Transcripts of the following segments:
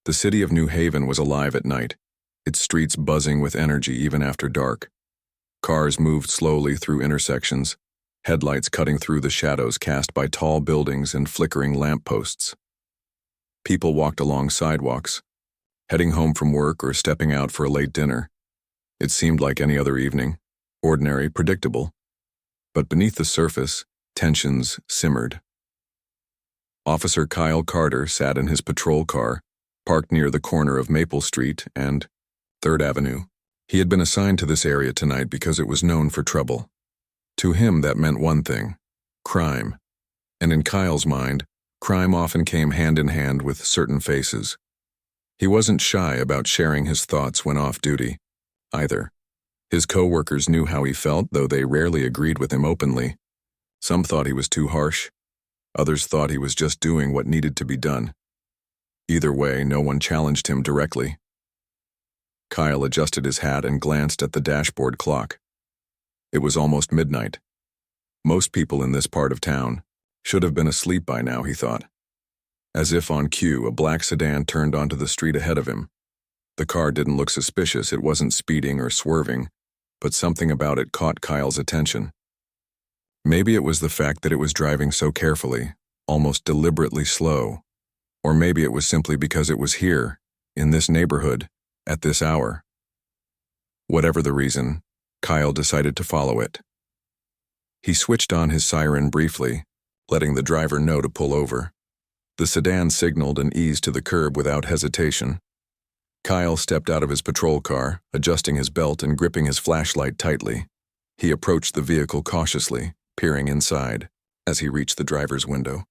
The city of New Haven was alive at night, its streets buzzing with energy even after dark. Cars moved slowly through intersections, headlights cutting through the shadows cast by tall buildings and flickering lampposts. People walked along sidewalks, heading home from work or stepping out for a late dinner. It seemed like any other evening, ordinary, predictable. But beneath the surface, tensions simmered. Officer Kyle Carter sat in his patrol car, parked near the corner of Maple Street and 3rd Avenue. He had been assigned to this area tonight because it was known for trouble. To him, that meant one thing: crime. And in Kyle's mind, crime often came hand in hand with certain faces. He wasn't shy about sharing his thoughts when off duty, either. His co-workers knew how he felt, though they rarely agreed with him openly. Some thought he was too harsh. Others thought he was just doing what needed to be done. Either way, no one challenged him directly. Kyle adjusted his hat and glanced at the dashboard clock. It was almost midnight. Most people in this part of town should have been asleep by now, he thought. As if on cue, a black sedan turned onto the street ahead of him. The car didn't look suspicious, it wasn't speeding or swerving, but something about it caught Kyle's attention. Maybe it was the fact that it was driving so carefully, almost deliberately slow, or maybe it was simply because it was here, in this neighborhood, at this hour. Whatever the reason, Kyle decided to follow it. He switched on his siren briefly, letting the driver know to pull over. The sedan signaled and eased to the curb without hesitation. Kyle stepped out of his patrol car, adjusting his belt and gripping his flashlight tightly. He approached the vehicle cautiously, peering inside, as he reached the driver's window.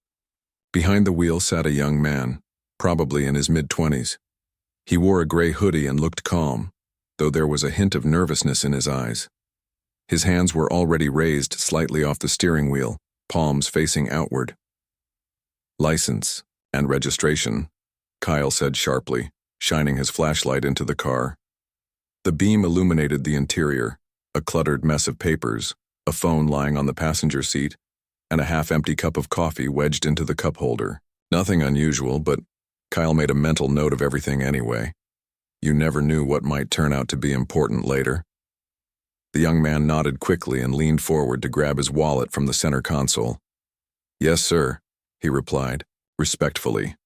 Behind the wheel sat a young man, probably in his mid-20s. He wore a gray hoodie and looked calm, though there was a hint of nervousness in his eyes. His hands were already raised slightly off the steering wheel, palms facing outward. "License and registration," Kyle said sharply, shining his flashlight into the car. The beam illuminated the interior, a cluttered mess of papers, a phone lying on the passenger seat, and a half-empty cup of coffee wedged into the cup holder. Nothing unusual, but Kyle made a mental note of everything anyway. You never knew what might turn out to be important later. The young man nodded quickly and leaned forward to grab his wallet from the center console. "Yes, sir," he replied, respectfully.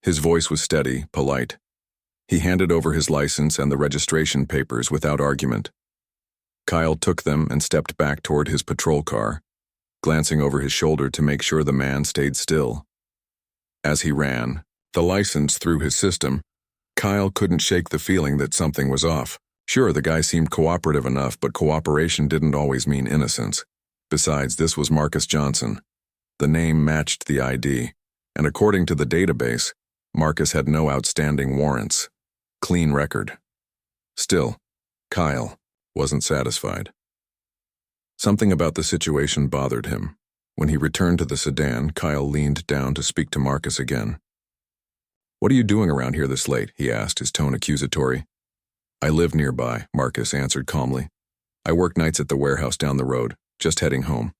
His voice was steady, polite. He handed over his license and the registration papers without argument. Kyle took them and stepped back toward his patrol car, glancing over his shoulder to make sure the man stayed still. As he ran the license through his system, Kyle couldn't shake the feeling that something was off. Sure, the guy seemed cooperative enough, but cooperation didn't always mean innocence. Besides, this was Marcus Johnson. The name matched the ID, and according to the database, Marcus had no outstanding warrants. Clean record. Still, Kyle wasn't satisfied. Something about the situation bothered him. When he returned to the sedan, Kyle leaned down to speak to Marcus again. "What are you doing around here this late?" he asked, his tone accusatory. "I live nearby," Marcus answered calmly. "I work nights at the warehouse down the road, just heading home."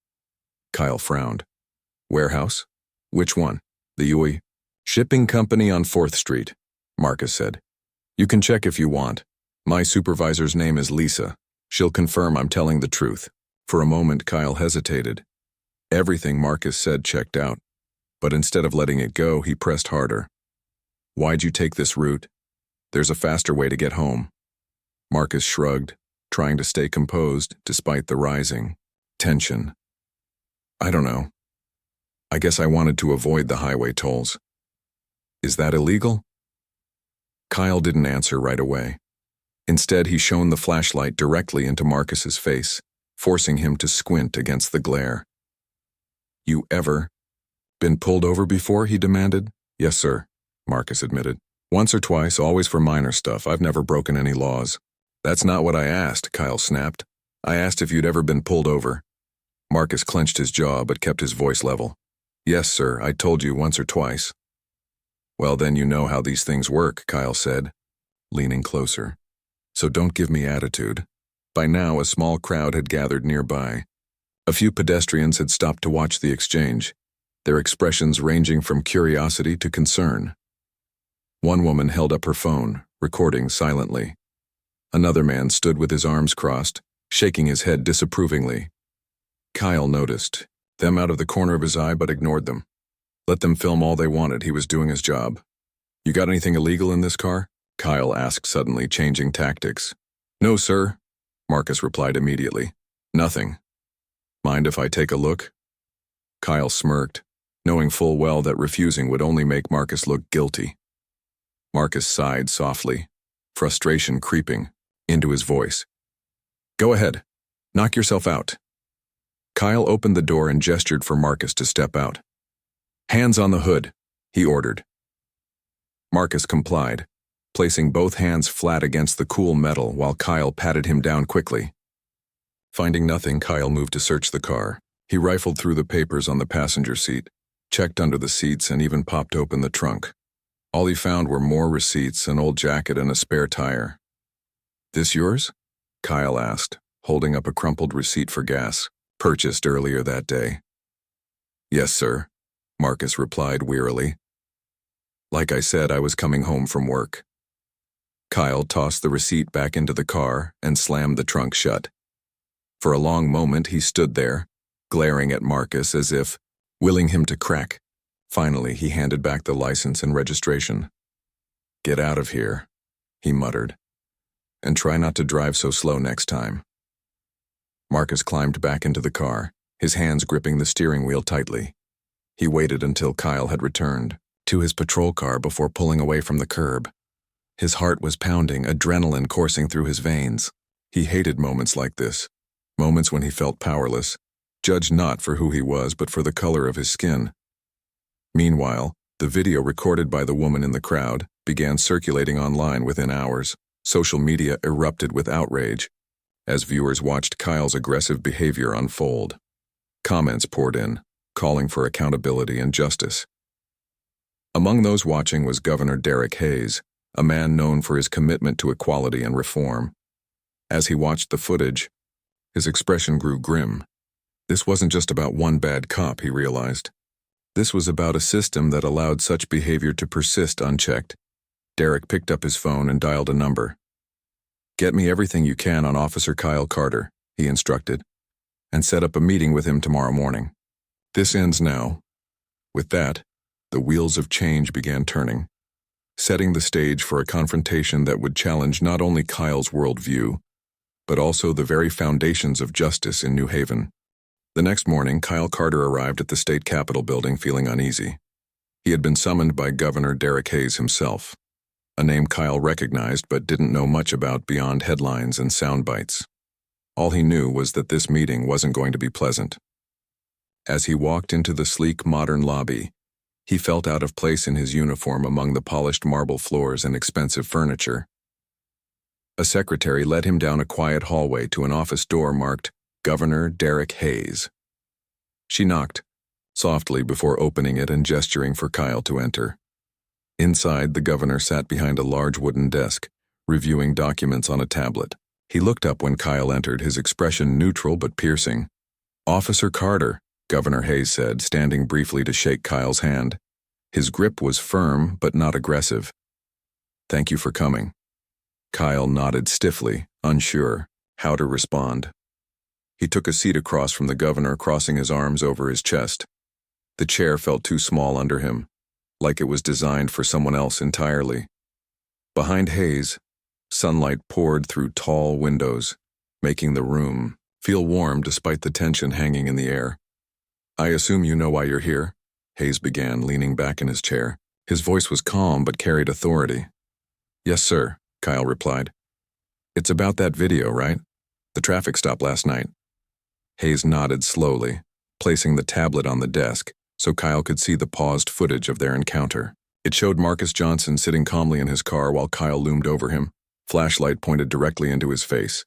Kyle frowned. "Warehouse? Which one? The Yui Shipping Company on 4th Street, Marcus said. "You can check if you want. My supervisor's name is Lisa. She'll confirm I'm telling the truth." For a moment, Kyle hesitated. Everything Marcus said checked out, but instead of letting it go, he pressed harder. "Why'd you take this route? There's a faster way to get home." Marcus shrugged, trying to stay composed despite the rising tension. "I don't know. I guess I wanted to avoid the highway tolls." "Is that illegal?" Kyle didn't answer right away. Instead, he shone the flashlight directly into Marcus's face, forcing him to squint against the glare. "You ever been pulled over before?" he demanded. "Yes, sir," Marcus admitted. "Once or twice, always for minor stuff. I've never broken any laws." "That's not what I asked," Kyle snapped. "I asked if you'd ever been pulled over." Marcus clenched his jaw but kept his voice level. "Yes, sir, I told you once or twice." "Well, then you know how these things work," Kyle said, leaning closer. "So don't give me attitude." By now, a small crowd had gathered nearby. A few pedestrians had stopped to watch the exchange, their expressions ranging from curiosity to concern. One woman held up her phone, recording silently. Another man stood with his arms crossed, shaking his head disapprovingly. Kyle noticed them out of the corner of his eye but ignored them. Let them film all they wanted, he was doing his job. You got anything illegal in this car? Kyle asked, suddenly changing tactics. No, sir, Marcus replied immediately. Nothing. Mind if I take a look? Kyle smirked, knowing full well that refusing would only make Marcus look guilty. Marcus sighed softly, frustration creeping into his voice. Go ahead. Knock yourself out. Kyle opened the door and gestured for Marcus to step out. Hands on the hood, he ordered. Marcus complied, placing both hands flat against the cool metal while Kyle patted him down quickly. Finding nothing, Kyle moved to search the car. He rifled through the papers on the passenger seat, checked under the seats, and even popped open the trunk. All he found were more receipts, an old jacket, and a spare tire. This yours? Kyle asked, holding up a crumpled receipt for gas, purchased earlier that day. Yes, sir, Marcus replied wearily. Like I said, I was coming home from work. Kyle tossed the receipt back into the car and slammed the trunk shut. For a long moment he stood there, glaring at Marcus as if willing him to crack. Finally, he handed back the license and registration. Get out of here, he muttered, and try not to drive so slow next time. Marcus climbed back into the car, his hands gripping the steering wheel tightly. He waited until Kyle had returned to his patrol car before pulling away from the curb. His heart was pounding, adrenaline coursing through his veins. He hated moments like this, moments when he felt powerless, judged not for who he was but for the color of his skin. Meanwhile, the video recorded by the woman in the crowd began circulating online within hours. Social media erupted with outrage as viewers watched Kyle's aggressive behavior unfold. Comments poured in, calling for accountability and justice. Among those watching was Governor Derek Hayes, a man known for his commitment to equality and reform. As he watched the footage, his expression grew grim. This wasn't just about one bad cop, he realized. This was about a system that allowed such behavior to persist unchecked. Derek picked up his phone and dialed a number. Get me everything you can on Officer Kyle Carter, he instructed, and set up a meeting with him tomorrow morning. This ends now. With that, the wheels of change began turning, setting the stage for a confrontation that would challenge not only Kyle's worldview, but also the very foundations of justice in New Haven. The next morning, Kyle Carter arrived at the state capitol building feeling uneasy. He had been summoned by Governor Derek Hayes himself, a name Kyle recognized but didn't know much about beyond headlines and sound bites. All he knew was that this meeting wasn't going to be pleasant. As he walked into the sleek, modern lobby, he felt out of place in his uniform among the polished marble floors and expensive furniture. A secretary led him down a quiet hallway to an office door marked Governor Derek Hayes. She knocked, softly before opening it and gesturing for Kyle to enter. Inside, the governor sat behind a large wooden desk, reviewing documents on a tablet. He looked up when Kyle entered, his expression neutral but piercing. Officer Carter, Governor Hayes said, standing briefly to shake Kyle's hand. His grip was firm but not aggressive. Thank you for coming. Kyle nodded stiffly, unsure how to respond. He took a seat across from the governor, crossing his arms over his chest. The chair felt too small under him, like it was designed for someone else entirely. Behind Hayes, sunlight poured through tall windows, making the room feel warm despite the tension hanging in the air. I assume you know why you're here, Hayes began, leaning back in his chair. His voice was calm but carried authority. Yes, sir, Kyle replied. It's about that video, right? The traffic stop last night. Hayes nodded slowly, placing the tablet on the desk so Kyle could see the paused footage of their encounter. It showed Marcus Johnson sitting calmly in his car while Kyle loomed over him, flashlight pointed directly into his face.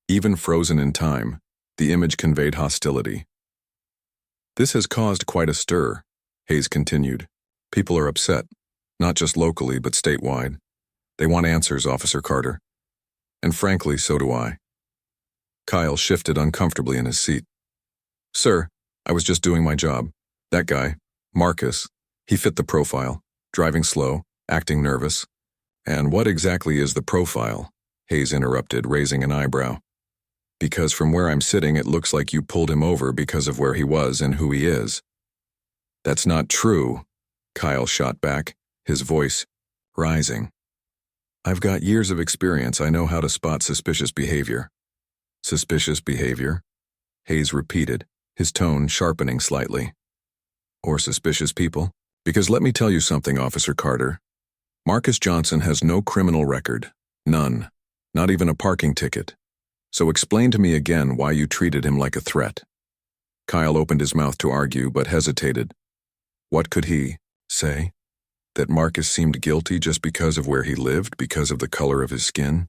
Even frozen in time, the image conveyed hostility. This has caused quite a stir, Hayes continued. People are upset, not just locally but statewide. They want answers, Officer Carter. And frankly, so do I. Kyle shifted uncomfortably in his seat. Sir, I was just doing my job. That guy, Marcus, he fit the profile, driving slow, acting nervous. And what exactly is the profile? Hayes interrupted, raising an eyebrow. Because from where I'm sitting, it looks like you pulled him over because of where he was and who he is. That's not true, Kyle shot back, his voice rising. I've got years of experience. I know how to spot suspicious behavior. Suspicious behavior? Hayes repeated, his tone sharpening slightly. Or suspicious people? Because let me tell you something, Officer Carter. Marcus Johnson has no criminal record. None. Not even a parking ticket. So explain to me again why you treated him like a threat. Kyle opened his mouth to argue, but hesitated. What could he say? That Marcus seemed guilty just because of where he lived, because of the color of his skin?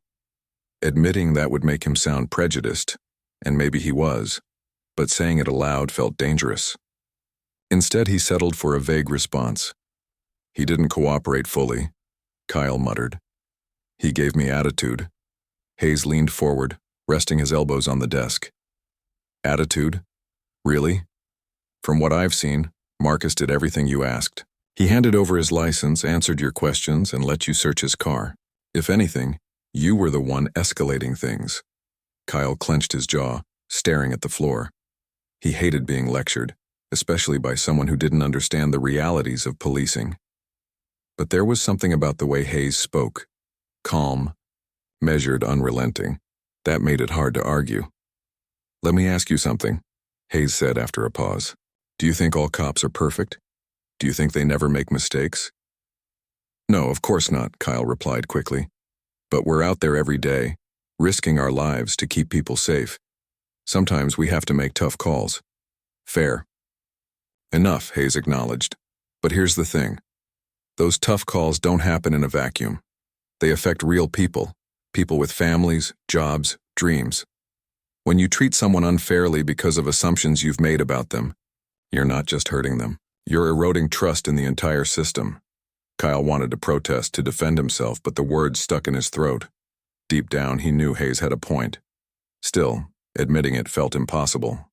Admitting that would make him sound prejudiced, and maybe he was, but saying it aloud felt dangerous. Instead, he settled for a vague response. He didn't cooperate fully, Kyle muttered. He gave me attitude. Hayes leaned forward, resting his elbows on the desk. Attitude? Really? From what I've seen, Marcus did everything you asked. He handed over his license, answered your questions, and let you search his car. If anything, you were the one escalating things. Kyle clenched his jaw, staring at the floor. He hated being lectured, especially by someone who didn't understand the realities of policing. But there was something about the way Hayes spoke. Calm, measured, unrelenting. That made it hard to argue. Let me ask you something, Hayes said after a pause. Do you think all cops are perfect? Do you think they never make mistakes? No, of course not, Kyle replied quickly. But we're out there every day, risking our lives to keep people safe. Sometimes we have to make tough calls. Fair. Enough, Hayes acknowledged. But here's the thing. Those tough calls don't happen in a vacuum. They affect real people, people with families, jobs, dreams. When you treat someone unfairly because of assumptions you've made about them, you're not just hurting them. You're eroding trust in the entire system. Kyle wanted to protest, to defend himself, but the words stuck in his throat. Deep down, he knew Hayes had a point. Still, admitting it felt impossible.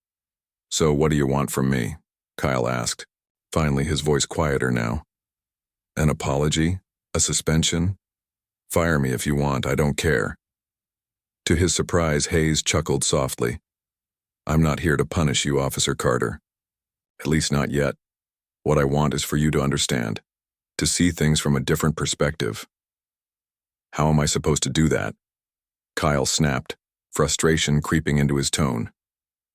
So what do you want from me? Kyle asked, finally his voice quieter now. An apology? A suspension? Fire me if you want, I don't care. To his surprise, Hayes chuckled softly. I'm not here to punish you, Officer Carter. At least not yet. What I want is for you to understand, to see things from a different perspective. How am I supposed to do that? Kyle snapped, frustration creeping into his tone.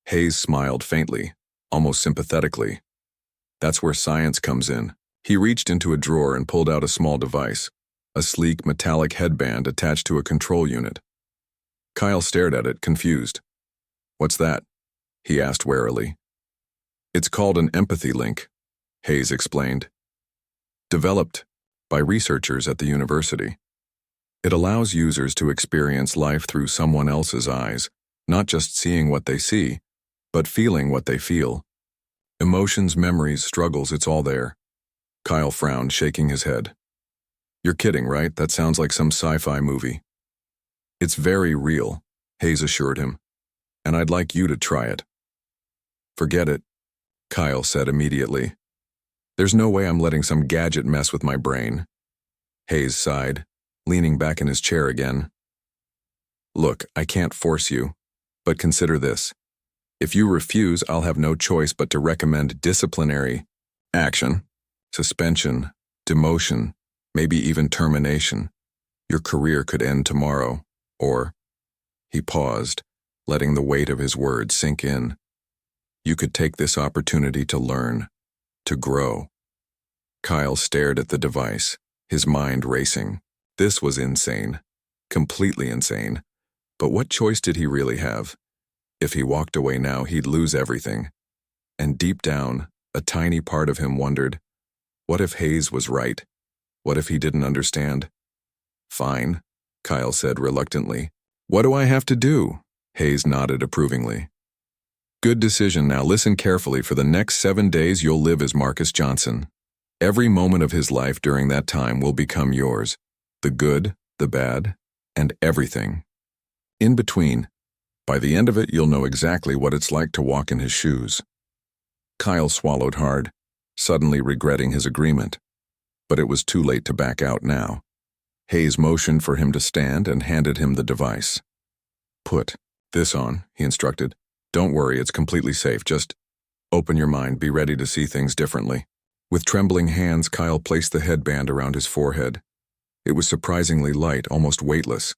Hayes smiled faintly, almost sympathetically. That's where science comes in. He reached into a drawer and pulled out a small device, a sleek metallic headband attached to a control unit. Kyle stared at it, confused. What's that? He asked warily. It's called an empathy link, Hayes explained. Developed by researchers at the university. It allows users to experience life through someone else's eyes, not just seeing what they see, but feeling what they feel. Emotions, memories, struggles, it's all there. Kyle frowned, shaking his head. You're kidding, right? That sounds like some sci-fi movie. It's very real, Hayes assured him, and I'd like you to try it. Forget it, Kyle said immediately. There's no way I'm letting some gadget mess with my brain. Hayes sighed, leaning back in his chair again. Look, I can't force you, but consider this. If you refuse, I'll have no choice but to recommend disciplinary action, suspension, demotion, maybe even termination. Your career could end tomorrow, or... He paused, letting the weight of his words sink in. You could take this opportunity to learn, to grow. Kyle stared at the device, his mind racing. This was insane, completely insane. But what choice did he really have? If he walked away now, he'd lose everything. And deep down, a tiny part of him wondered, what if Hayes was right? What if he didn't understand? Fine, Kyle said reluctantly. What do I have to do? Hayes nodded approvingly. Good decision. Now listen carefully. For the next 7 days, you'll live as Marcus Johnson. Every moment of his life during that time will become yours. The good, the bad, and everything. In between. By the end of it, you'll know exactly what it's like to walk in his shoes. Kyle swallowed hard, suddenly regretting his agreement. But it was too late to back out now. Hayes motioned for him to stand and handed him the device. "Put this on," he instructed. "Don't worry, it's completely safe. Just open your mind, be ready to see things differently." With trembling hands, Kyle placed the headband around his forehead. It was surprisingly light, almost weightless.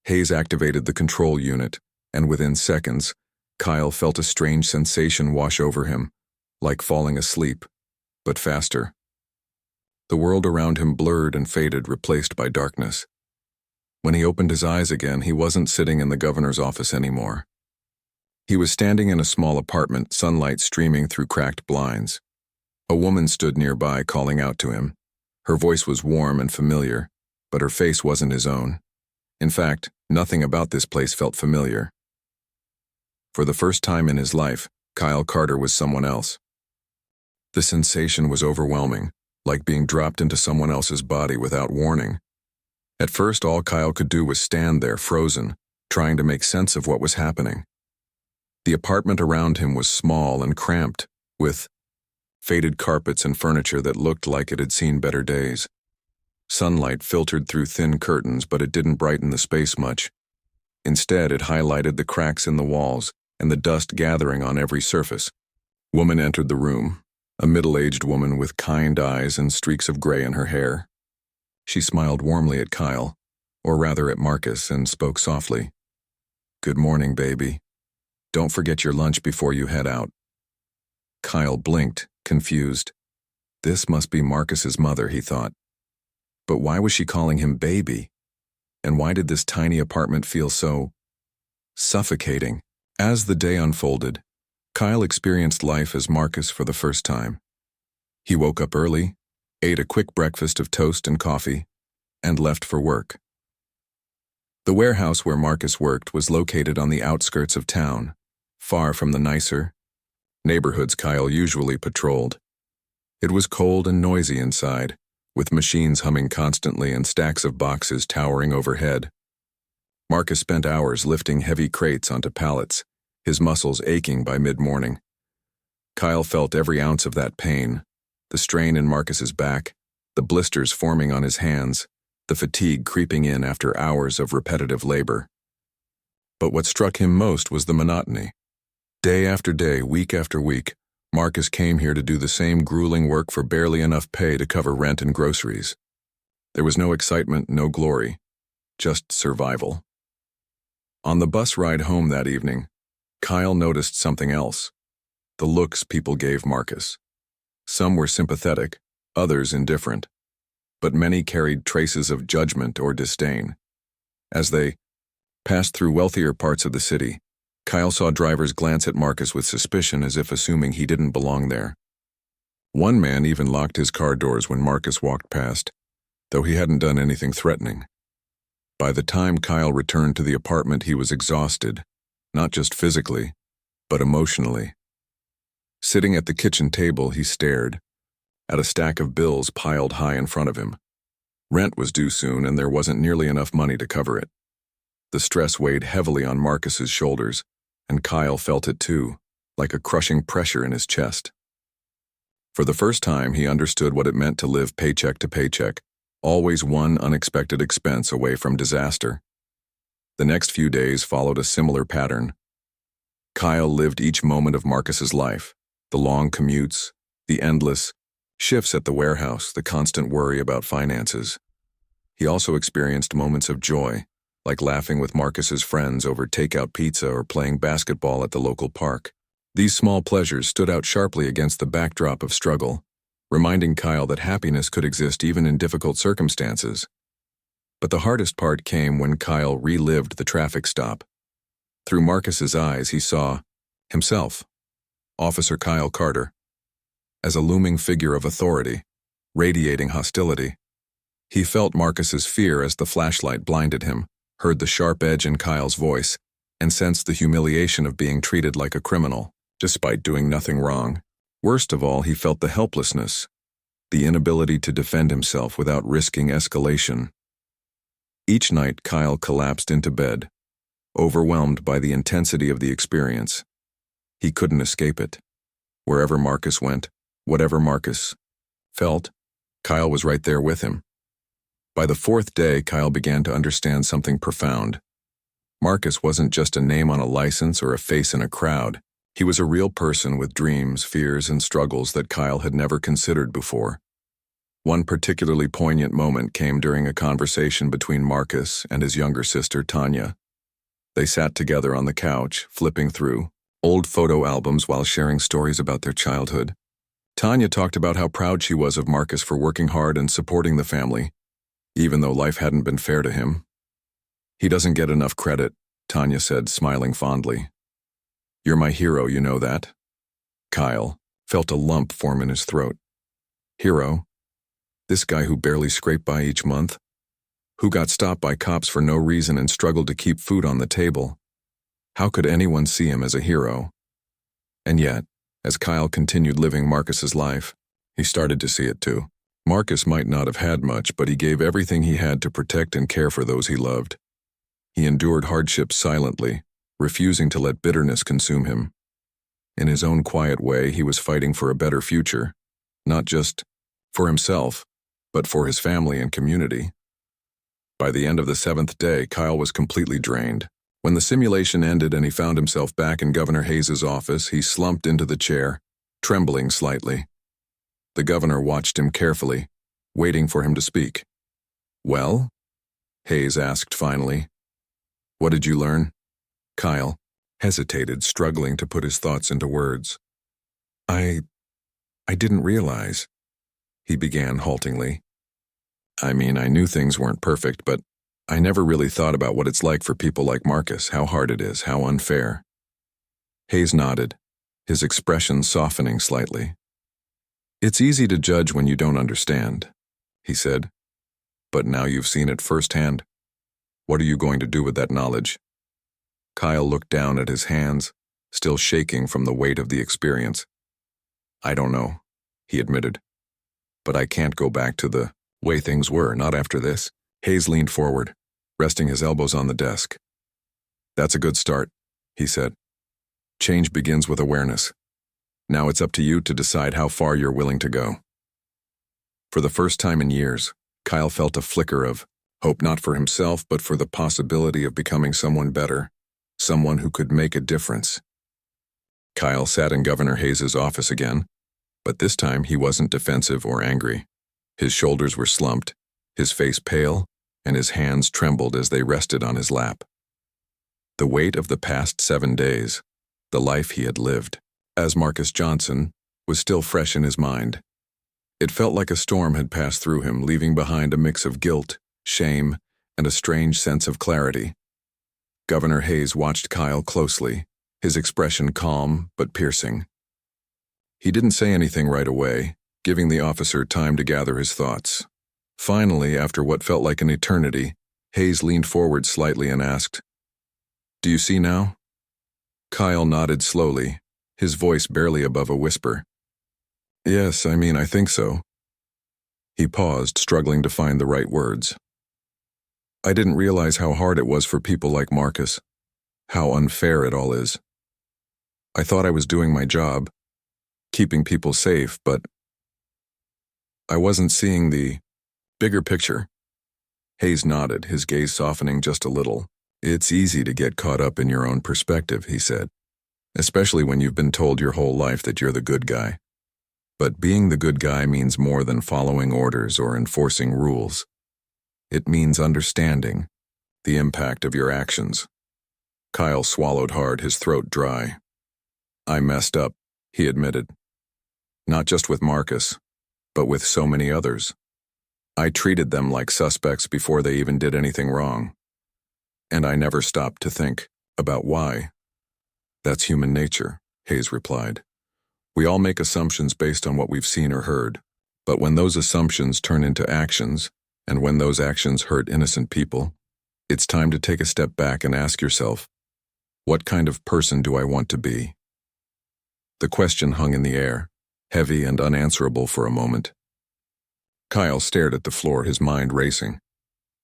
Hayes activated the control unit, and within seconds, Kyle felt a strange sensation wash over him, like falling asleep, but faster. The world around him blurred and faded, replaced by darkness. When he opened his eyes again, he wasn't sitting in the governor's office anymore. He was standing in a small apartment, sunlight streaming through cracked blinds. A woman stood nearby, calling out to him. Her voice was warm and familiar, but her face wasn't his own. In fact, nothing about this place felt familiar. For the first time in his life, Kyle Carter was someone else. The sensation was overwhelming, like being dropped into someone else's body without warning. At first, all Kyle could do was stand there, frozen, trying to make sense of what was happening. The apartment around him was small and cramped, with faded carpets and furniture that looked like it had seen better days. Sunlight filtered through thin curtains, but it didn't brighten the space much. Instead, it highlighted the cracks in the walls and the dust gathering on every surface. Woman entered the room, a middle-aged woman with kind eyes and streaks of gray in her hair. She smiled warmly at Kyle, or rather at Marcus, and spoke softly. "Good morning, baby. Don't forget your lunch before you head out." Kyle blinked, confused. This must be Marcus's mother, he thought. But why was she calling him baby? And why did this tiny apartment feel so suffocating? As the day unfolded, Kyle experienced life as Marcus for the first time. He woke up early, ate a quick breakfast of toast and coffee, and left for work. The warehouse where Marcus worked was located on the outskirts of town, far from the nicer neighborhoods Kyle usually patrolled. It was cold and noisy inside, with machines humming constantly and stacks of boxes towering overhead. Marcus spent hours lifting heavy crates onto pallets, his muscles aching by mid-morning. Kyle felt every ounce of that pain, the strain in Marcus's back, the blisters forming on his hands, the fatigue creeping in after hours of repetitive labor. But what struck him most was the monotony. Day after day, week after week, Marcus came here to do the same grueling work for barely enough pay to cover rent and groceries. There was no excitement, no glory, just survival. On the bus ride home that evening, Kyle noticed something else: the looks people gave Marcus. Some were sympathetic, others indifferent, but many carried traces of judgment or disdain. As they passed through wealthier parts of the city, Kyle saw drivers glance at Marcus with suspicion, as if assuming he didn't belong there. One man even locked his car doors when Marcus walked past, though he hadn't done anything threatening. By the time Kyle returned to the apartment, he was exhausted, not just physically, but emotionally. Sitting at the kitchen table, he stared at a stack of bills piled high in front of him. Rent was due soon, and there wasn't nearly enough money to cover it. The stress weighed heavily on Marcus's shoulders, and Kyle felt it too, like a crushing pressure in his chest. For the first time, he understood what it meant to live paycheck to paycheck, always one unexpected expense away from disaster. The next few days followed a similar pattern. Kyle lived each moment of Marcus's life, the long commutes, the endless shifts at the warehouse, the constant worry about finances. He also experienced moments of joy, like laughing with Marcus's friends over takeout pizza or playing basketball at the local park. These small pleasures stood out sharply against the backdrop of struggle, reminding Kyle that happiness could exist even in difficult circumstances. But the hardest part came when Kyle relived the traffic stop. Through Marcus's eyes, he saw himself, Officer Kyle Carter, as a looming figure of authority, radiating hostility. He felt Marcus's fear as the flashlight blinded him, heard the sharp edge in Kyle's voice, and sensed the humiliation of being treated like a criminal, despite doing nothing wrong. Worst of all, he felt the helplessness, the inability to defend himself without risking escalation. Each night, Kyle collapsed into bed, overwhelmed by the intensity of the experience. He couldn't escape it. Wherever Marcus went, whatever Marcus felt, Kyle was right there with him. By the fourth day, Kyle began to understand something profound. Marcus wasn't just a name on a license or a face in a crowd. He was a real person with dreams, fears, and struggles that Kyle had never considered before. One particularly poignant moment came during a conversation between Marcus and his younger sister, Tanya. They sat together on the couch, flipping through old photo albums while sharing stories about their childhood. Tanya talked about how proud she was of Marcus for working hard and supporting the family, even though life hadn't been fair to him. "He doesn't get enough credit," Tanya said, smiling fondly. "You're my hero, you know that?" Kyle felt a lump form in his throat. Hero? This guy who barely scraped by each month? Who got stopped by cops for no reason and struggled to keep food on the table? How could anyone see him as a hero? And yet, as Kyle continued living Marcus's life, he started to see it too. Marcus might not have had much, but he gave everything he had to protect and care for those he loved. He endured hardships silently, refusing to let bitterness consume him. In his own quiet way, he was fighting for a better future, not just for himself, but for his family and community. By the end of the 7th day, Kyle was completely drained. When the simulation ended and he found himself back in Governor Hayes' office, he slumped into the chair, trembling slightly. The governor watched him carefully, waiting for him to speak. "Well?" Hayes asked finally. "What did you learn?" Kyle hesitated, struggling to put his thoughts into words. I didn't realize," he began haltingly. "I mean, I knew things weren't perfect, but I never really thought about what it's like for people like Marcus, how hard it is, how unfair." Hayes nodded, his expression softening slightly. "It's easy to judge when you don't understand," he said. "But now you've seen it firsthand. What are you going to do with that knowledge?" Kyle looked down at his hands, still shaking from the weight of the experience. "I don't know," he admitted. "But I can't go back to the way things were, not after this." Hayes leaned forward, resting his elbows on the desk. "That's a good start," he said. "Change begins with awareness. Now it's up to you to decide how far you're willing to go." For the first time in years, Kyle felt a flicker of hope, not for himself, but for the possibility of becoming someone better, someone who could make a difference. Kyle sat in Governor Hayes' office again, but this time he wasn't defensive or angry. His shoulders were slumped, his face pale, and his hands trembled as they rested on his lap. The weight of the past 7 days, the life he had lived as Marcus Johnson, was still fresh in his mind. It felt like a storm had passed through him, leaving behind a mix of guilt, shame, and a strange sense of clarity. Governor Hayes watched Kyle closely, his expression calm but piercing. He didn't say anything right away, giving the officer time to gather his thoughts. Finally, after what felt like an eternity, Hayes leaned forward slightly and asked, "Do you see now?" Kyle nodded slowly, his voice barely above a whisper. "Yes, I think so." He paused, struggling to find the right words. "I didn't realize how hard it was for people like Marcus, how unfair it all is. I thought I was doing my job, keeping people safe, but I wasn't seeing the bigger picture." Hayes nodded, his gaze softening just a little. "It's easy to get caught up in your own perspective," he said, "especially when you've been told your whole life that you're the good guy. But being the good guy means more than following orders or enforcing rules. It means understanding the impact of your actions." Kyle swallowed hard, his throat dry. "I messed up," he admitted. "Not just with Marcus, but with so many others. I treated them like suspects before they even did anything wrong. And I never stopped to think about why." "That's human nature," Hayes replied. "We all make assumptions based on what we've seen or heard. But when those assumptions turn into actions, and when those actions hurt innocent people, it's time to take a step back and ask yourself, what kind of person do I want to be?" The question hung in the air, heavy and unanswerable for a moment. Kyle stared at the floor, his mind racing.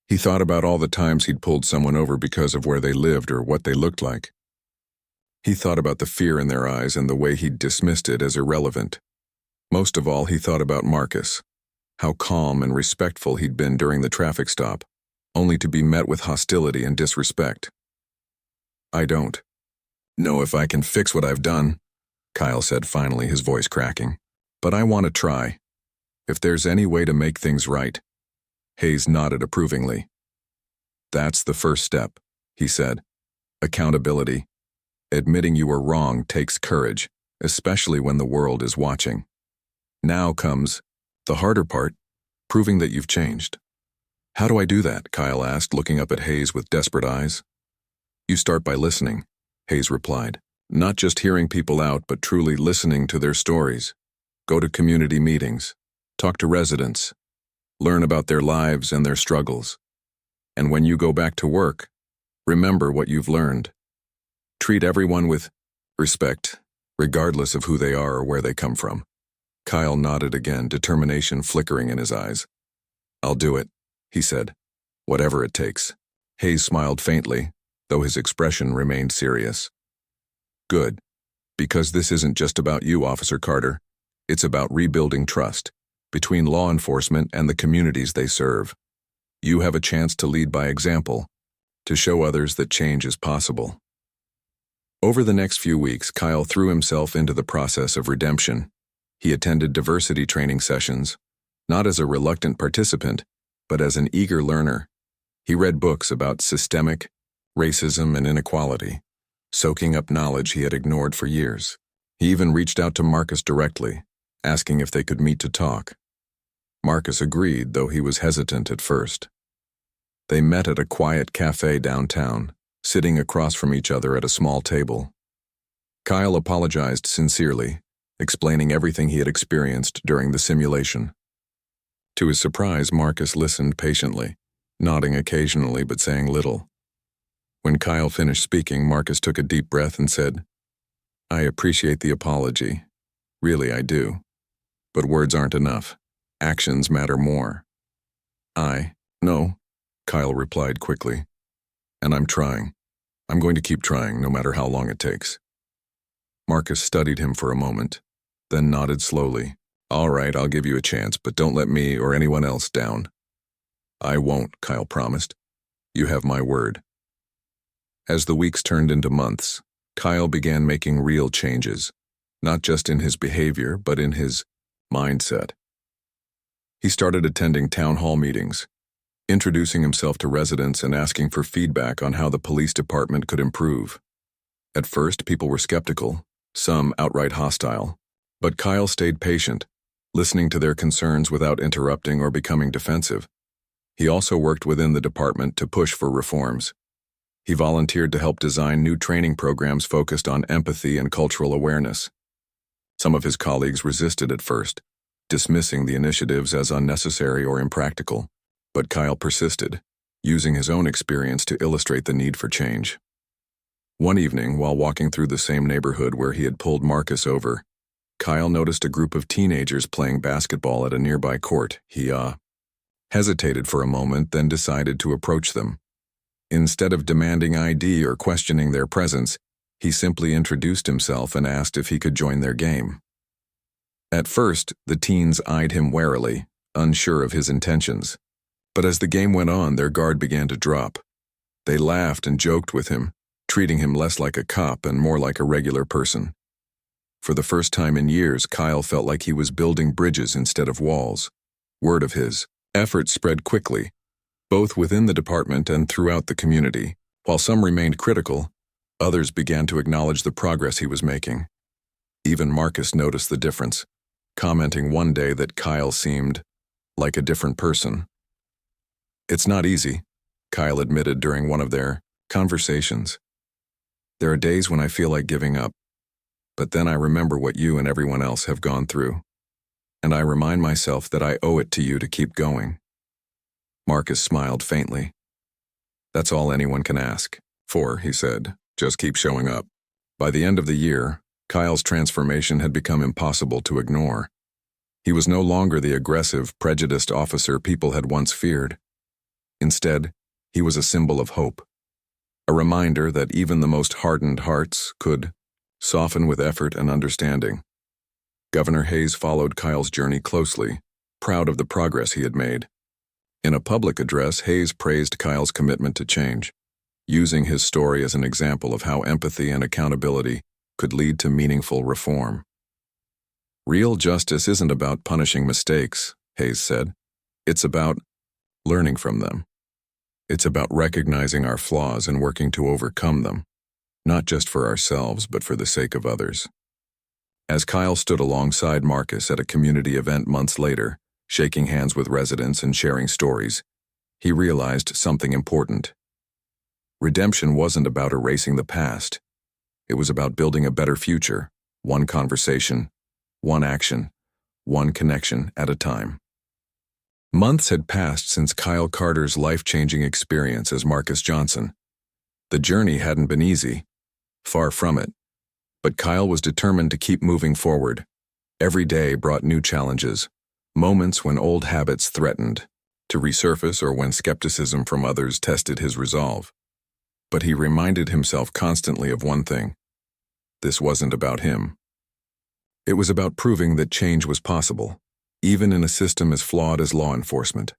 He thought about all the times he'd pulled someone over because of where they lived or what they looked like. He thought about the fear in their eyes and the way he'd dismissed it as irrelevant. Most of all, he thought about Marcus. how calm and respectful he'd been during the traffic stop, only to be met with hostility and disrespect. "I don't know if I can fix what I've done," Kyle said finally, his voice cracking. "But I want to try. If there's any way to make things right." Hayes nodded approvingly. "That's the first step," he said. "Accountability. Admitting you were wrong takes courage, especially when the world is watching. Now comes the harder part, proving that you've changed." "How do I do that?" Kyle asked, looking up at Hayes with desperate eyes. "You start by listening," Hayes replied. "Not just hearing people out, but truly listening to their stories. Go to community meetings. Talk to residents. Learn about their lives and their struggles. And when you go back to work, remember what you've learned. Treat everyone with respect, regardless of who they are or where they come from." Kyle nodded again, determination flickering in his eyes. "I'll do it," he said. "Whatever it takes." Hayes smiled faintly, though his expression remained serious. "Good. Because this isn't just about you, Officer Carter. It's about rebuilding trust between law enforcement and the communities they serve. You have a chance to lead by example, to show others that change is possible." Over the next few weeks, Kyle threw himself into the process of redemption. He attended diversity training sessions, not as a reluctant participant, but as an eager learner. He read books about systemic racism and inequality, soaking up knowledge he had ignored for years. He even reached out to Marcus directly, asking if they could meet to talk. Marcus agreed, though he was hesitant at first. They met at a quiet cafe downtown, sitting across from each other at a small table. Kyle apologized sincerely, explaining everything he had experienced during the simulation. To his surprise, Marcus listened patiently, nodding occasionally but saying little. When Kyle finished speaking, Marcus took a deep breath and said, "I appreciate the apology. Really, I do. But words aren't enough. Actions matter more." "I know," Kyle replied quickly. "And I'm trying. I'm going to keep trying, no matter how long it takes." Marcus studied him for a moment, then nodded slowly. "All right, I'll give you a chance, but don't let me or anyone else down." "I won't," Kyle promised. "You have my word." As the weeks turned into months, Kyle began making real changes, not just in his behavior, but in his mindset. He started attending town hall meetings, introducing himself to residents and asking for feedback on how the police department could improve. At first, people were skeptical, some outright hostile, but Kyle stayed patient, listening to their concerns without interrupting or becoming defensive. He also worked within the department to push for reforms. He volunteered to help design new training programs focused on empathy and cultural awareness. Some of his colleagues resisted at first, dismissing the initiatives as unnecessary or impractical. But Kyle persisted, using his own experience to illustrate the need for change. One evening, while walking through the same neighborhood where he had pulled Marcus over, Kyle noticed a group of teenagers playing basketball at a nearby court. He hesitated for a moment, then decided to approach them. Instead of demanding ID or questioning their presence, he simply introduced himself and asked if he could join their game. At first, the teens eyed him warily, unsure of his intentions. But as the game went on, their guard began to drop. They laughed and joked with him, treating him less like a cop and more like a regular person. For the first time in years, Kyle felt like he was building bridges instead of walls. Word of his efforts spread quickly, both within the department and throughout the community. While some remained critical, others began to acknowledge the progress he was making. Even Marcus noticed the difference, commenting one day that Kyle seemed like a different person. "It's not easy," Kyle admitted during one of their conversations. "There are days when I feel like giving up, but then I remember what you and everyone else have gone through, and I remind myself that I owe it to you to keep going." Marcus smiled faintly. "That's all anyone can ask for," he said. "Just keep showing up." By the end of the year, Kyle's transformation had become impossible to ignore. He was no longer the aggressive, prejudiced officer people had once feared. Instead, he was a symbol of hope, a reminder that even the most hardened hearts could soften with effort and understanding. Governor Hayes followed Kyle's journey closely, proud of the progress he had made. In a public address, Hayes praised Kyle's commitment to change, using his story as an example of how empathy and accountability could lead to meaningful reform. Real justice isn't about punishing mistakes, Hayes said. It's about learning from them. It's about recognizing our flaws and working to overcome them, not just for ourselves, but for the sake of others. As Kyle stood alongside Marcus at a community event months later, shaking hands with residents and sharing stories, he realized something important. Redemption wasn't about erasing the past. It was about building a better future, one conversation, one action, one connection at a time. Months had passed since Kyle Carter's life-changing experience as Marcus Johnson. The journey hadn't been easy, far from it, but Kyle was determined to keep moving forward. Every day brought new challenges, moments when old habits threatened to resurface or when skepticism from others tested his resolve. But he reminded himself constantly of one thing: this wasn't about him. It was about proving that change was possible, even in a system as flawed as law enforcement.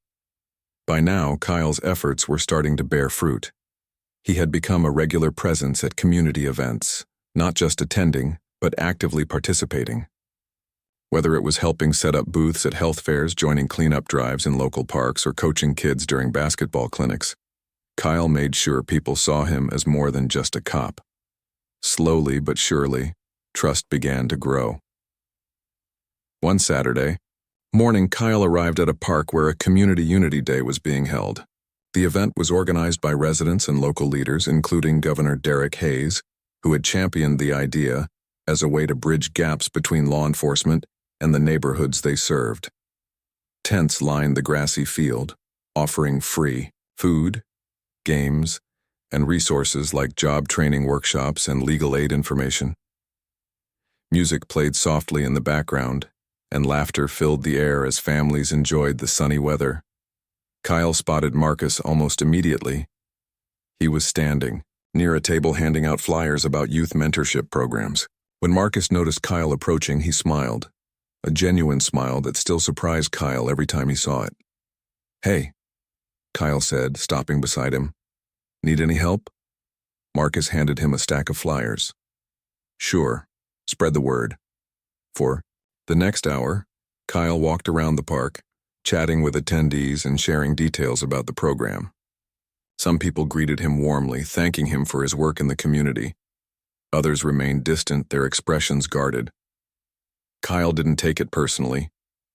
By now, Kyle's efforts were starting to bear fruit. He had become a regular presence at community events, not just attending, but actively participating. Whether it was helping set up booths at health fairs, joining cleanup drives in local parks, or coaching kids during basketball clinics, Kyle made sure people saw him as more than just a cop. Slowly but surely, trust began to grow. One Saturday morning, Kyle arrived at a park where a Community Unity Day was being held. The event was organized by residents and local leaders, including Governor Derek Hayes, who had championed the idea as a way to bridge gaps between law enforcement and the neighborhoods they served. Tents lined the grassy field, offering free food, games, and resources like job training workshops and legal aid information. Music played softly in the background, and laughter filled the air as families enjoyed the sunny weather. Kyle spotted Marcus almost immediately. He was standing near a table handing out flyers about youth mentorship programs. When Marcus noticed Kyle approaching, he smiled, a genuine smile that still surprised Kyle every time he saw it. "Hey," Kyle said, stopping beside him. "Need any help?" Marcus handed him a stack of flyers. "Sure, spread the word." For the next hour, Kyle walked around the park, chatting with attendees and sharing details about the program. Some people greeted him warmly, thanking him for his work in the community. Others remained distant, their expressions guarded. Kyle didn't take it personally.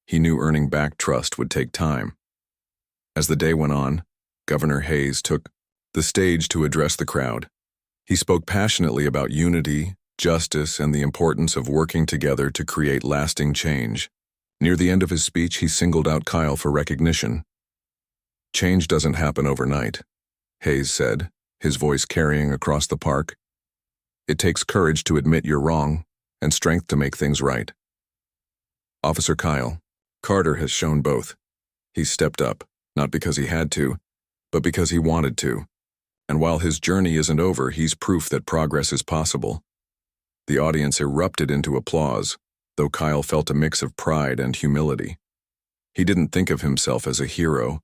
He knew earning back trust would take time. As the day went on, Governor Hayes took the stage to address the crowd. He spoke passionately about unity, justice, and the importance of working together to create lasting change. Near the end of his speech, he singled out Kyle for recognition. "Change doesn't happen overnight," Hayes said, his voice carrying across the park. "It takes courage to admit you're wrong and strength to make things right." Officer Kyle Carter has shown both. He stepped up, not because he had to, but because he wanted to. And while his journey isn't over, he's proof that progress is possible. The audience erupted into applause, though Kyle felt a mix of pride and humility. He didn't think of himself as a hero,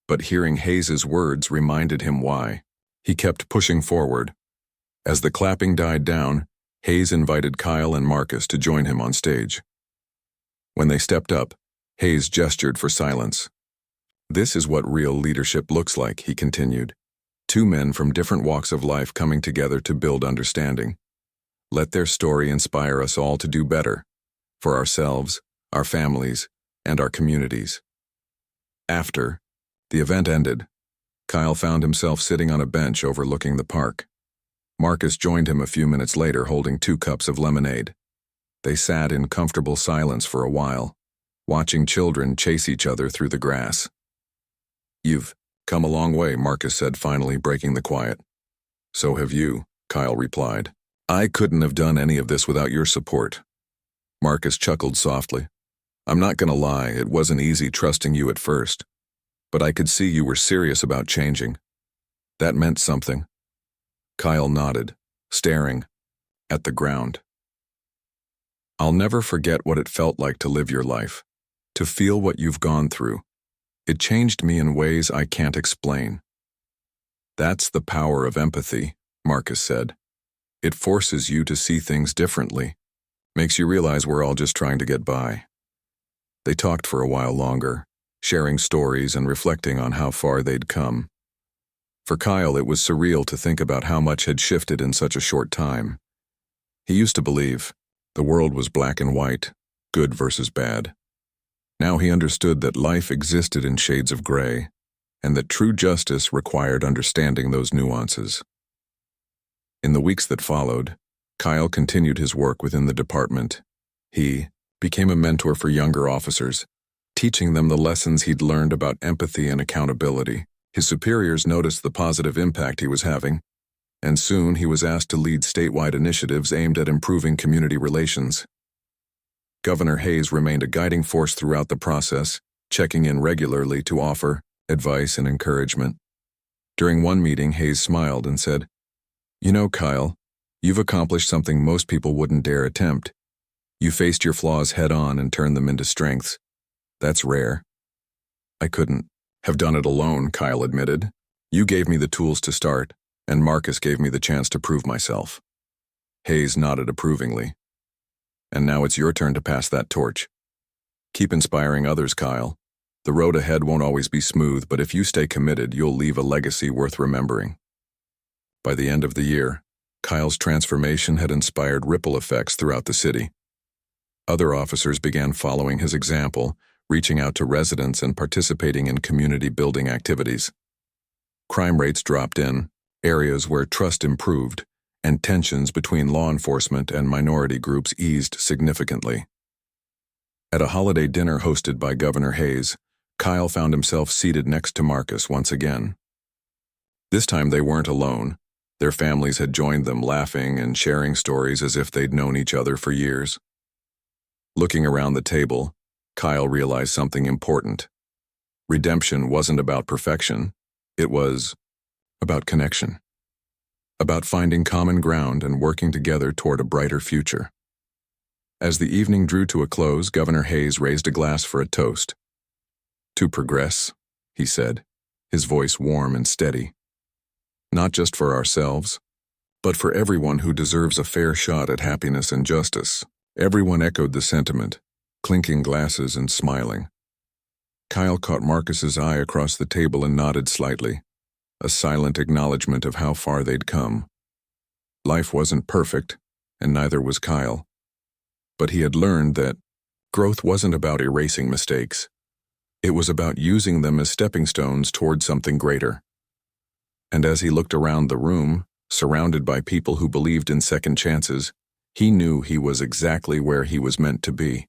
but hearing Hayes's words reminded him why. He kept pushing forward. As the clapping died down, Hayes invited Kyle and Marcus to join him on stage. When they stepped up, Hayes gestured for silence. "This is what real leadership looks like," he continued. "Two men from different walks of life coming together to build understanding. Let their story inspire us all to do better, for ourselves, our families, and our communities." After the event ended, Kyle found himself sitting on a bench overlooking the park. Marcus joined him a few minutes later, holding 2 cups of lemonade. They sat in comfortable silence for a while, watching children chase each other through the grass. "You've come a long way," Marcus said, finally breaking the quiet. "So have you," Kyle replied. "I couldn't have done any of this without your support." Marcus chuckled softly. "I'm not gonna lie, it wasn't easy trusting you at first, but I could see you were serious about changing. That meant something." Kyle nodded, staring at the ground. "I'll never forget what it felt like to live your life, to feel what you've gone through. It changed me in ways I can't explain. That's the power of empathy, Marcus said. It forces you to see things differently, makes you realize we're all just trying to get by. They talked for a while longer, sharing stories and reflecting on how far they'd come. For Kyle, it was surreal to think about how much had shifted in such a short time. He used to believe the world was black and white, good versus bad. Now he understood that life existed in shades of gray, and that true justice required understanding those nuances. In the weeks that followed, Kyle continued his work within the department. He became a mentor for younger officers, teaching them the lessons he'd learned about empathy and accountability. His superiors noticed the positive impact he was having, and soon he was asked to lead statewide initiatives aimed at improving community relations. Governor Hayes remained a guiding force throughout the process, checking in regularly to offer advice and encouragement. During one meeting, Hayes smiled and said, "You know, Kyle, you've accomplished something most people wouldn't dare attempt. You faced your flaws head-on and turned them into strengths. That's rare." "I couldn't have done it alone," Kyle admitted. "You gave me the tools to start, and Marcus gave me the chance to prove myself." Hayes nodded approvingly. "And now it's your turn to pass that torch. Keep inspiring others, Kyle. The road ahead won't always be smooth, but if you stay committed, you'll leave a legacy worth remembering." By the end of the year, Kyle's transformation had inspired ripple effects throughout the city. Other officers began following his example, reaching out to residents and participating in community-building activities. Crime rates dropped in areas where trust improved, and tensions between law enforcement and minority groups eased significantly. At a holiday dinner hosted by Governor Hayes, Kyle found himself seated next to Marcus once again. This time they weren't alone. Their families had joined them, laughing and sharing stories as if they'd known each other for years. Looking around the table, Kyle realized something important. Redemption wasn't about perfection. It was about connection. About finding common ground and working together toward a brighter future. As the evening drew to a close, Governor Hayes raised a glass for a toast. "To progress," he said, his voice warm and steady. "Not just for ourselves, but for everyone who deserves a fair shot at happiness and justice." Everyone echoed the sentiment, clinking glasses and smiling. Kyle caught Marcus's eye across the table and nodded slightly, a silent acknowledgement of how far they'd come. Life wasn't perfect, and neither was Kyle. But he had learned that growth wasn't about erasing mistakes. It was about using them as stepping stones toward something greater. And as he looked around the room, surrounded by people who believed in second chances, he knew he was exactly where he was meant to be.